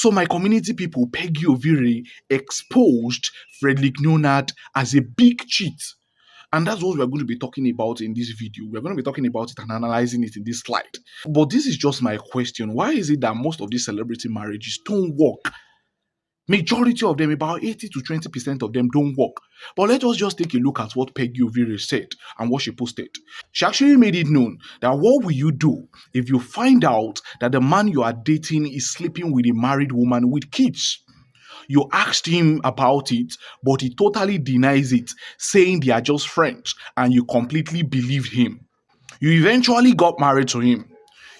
So my community people, Peggy Ovire, exposed Frederick Leonard as a big cheat. And that's what we're going to be talking about in this video. We're going to be talking about it and analyzing it in this slide. But this is just my question. Why is it that most of these celebrity marriages don't work? Majority of them, about 80 to 20% of them don't work. But let us just take a look at what Peggy Ovire said and what she posted. She actually made it known that what will you do if you find out that the man you are dating is sleeping with a married woman with kids? You asked him about it, but he totally denies it, saying they are just friends, and you completely believed him. You eventually got married to him.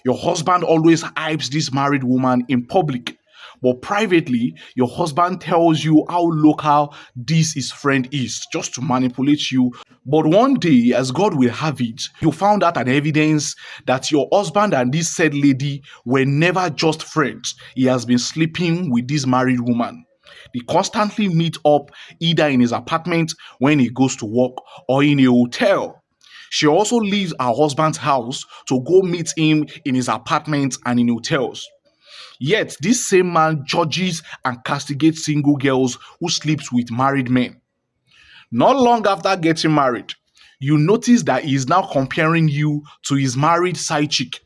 Your husband always hypes this married woman in public, but privately, your husband tells you how local this his friend is, just to manipulate you. But one day, as God will have it, you found out an evidence that your husband and this said lady were never just friends. He has been sleeping with this married woman. They constantly meet up either in his apartment when he goes to work or in a hotel. She also leaves her husband's house to go meet him in his apartment and in hotels. Yet, this same man judges and castigates single girls who sleeps with married men. Not long after getting married, you notice that he is now comparing you to his married side chick.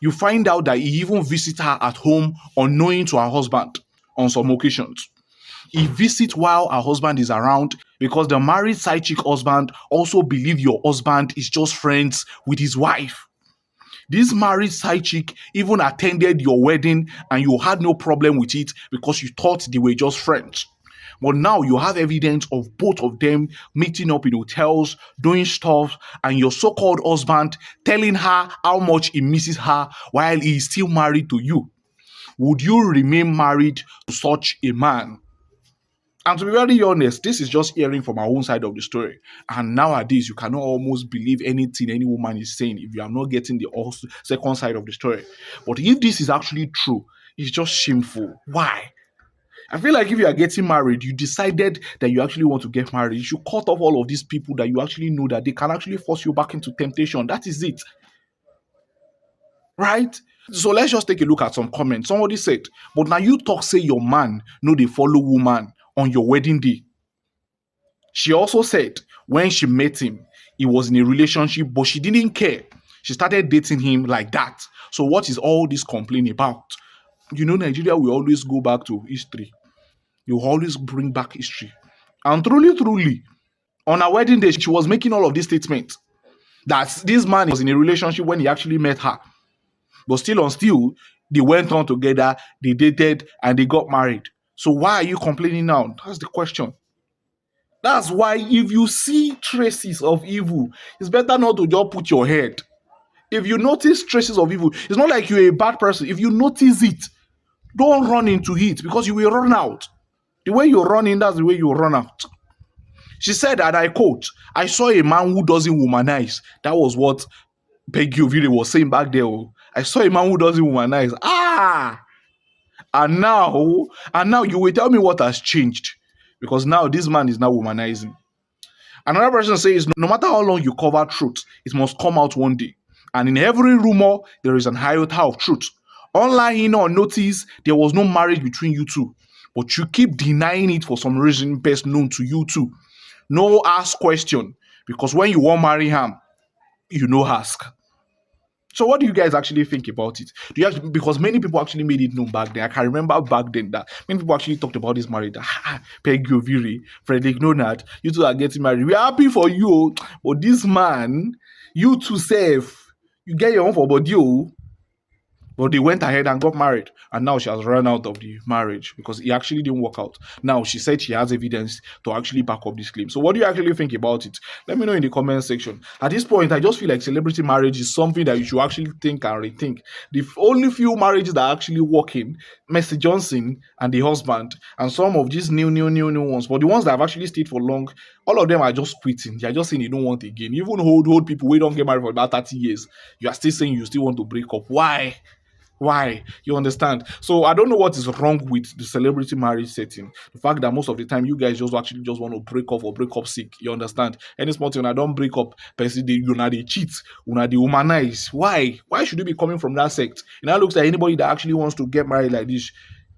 You find out that he even visits her at home unknowing to her husband on some occasions. He visits while her husband is around because the married side chick husband also believes your husband is just friends with his wife. This married side chick even attended your wedding and you had no problem with it because you thought they were just friends. But now you have evidence of both of them meeting up in hotels, doing stuff, and your so-called husband telling her how much he misses her while he is still married to you. Would you remain married to such a man? And to be very honest, this is just hearing from our own side of the story. And nowadays, you cannot almost believe anything any woman is saying if you are not getting the second side of the story. But if this is actually true, it's just shameful. Why? I feel like if you are getting married, you decided that you actually want to get married, you should cut off all of these people that you actually know that they can actually force you back into temptation. That is it. Right? So let's just take a look at some comments. Somebody said, but now you talk say your man no dey follow woman on your wedding day. She also said when she met him, he was in a relationship, but she didn't care. She started dating him like that. So what is all this complaining about? You know, Nigeria will always go back to history. You always bring back history. And truly, on her wedding day, she was making all of these statements that this man was in a relationship when he actually met her. But still, they went on together, they dated, and they got married. So why are you complaining now? That's the question. That's why if you see traces of evil, it's better not to just put your head. If you notice traces of evil, it's not like you're a bad person. If you notice it, don't run into it because you will run out. The way you're running, that's the way you run out. She said, and I quote, I saw a man who doesn't womanize. That was what Peggy Ovire was saying back there. I saw a man who doesn't womanize. And now you will tell me what has changed. Because now this man is now womanizing. Another person says, no matter how long you cover truth, it must come out one day. And in every rumor, there is an iota of truth. Online or notice, there was no marriage between you two. But you keep denying it for some reason best known to you two. No ask question. Because when you want marry him, you no ask. So what do you guys actually think about it? Because many people actually made it known back then. I can remember back then that many people actually talked about this marriage. Peggy Ovire, Frederick Leonard, you two are getting married. We are happy for you. But this man, you two safe. You get your own for body. But they went ahead and got married. And now she has run out of the marriage because it actually didn't work out. Now she said she has evidence to actually back up this claim. So what do you actually think about it? Let me know in the comment section. At this point, I just feel like celebrity marriage is something that you should actually think and rethink. The only few marriages that are actually working, Mercy Johnson and the husband, and some of these new ones. But the ones that have actually stayed for long, all of them are just quitting. They are just saying they don't want again. Even old people who don't get married for about 30 years, you are still saying you still want to break up. Why? You understand? So I don't know what is wrong with the celebrity marriage setting. The fact that most of the time you guys just want to break off or break up sick. You understand? Any small thing, I don't break up, person they cheat, they humanize. Why should you be coming from that sect? It now looks like anybody that actually wants to get married like this,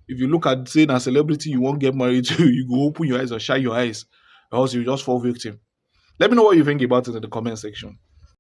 If you look at saying a celebrity you won't get married to, you go open your eyes or shine your eyes, or else you just fall victim. Let me know what you think about it in the comment section.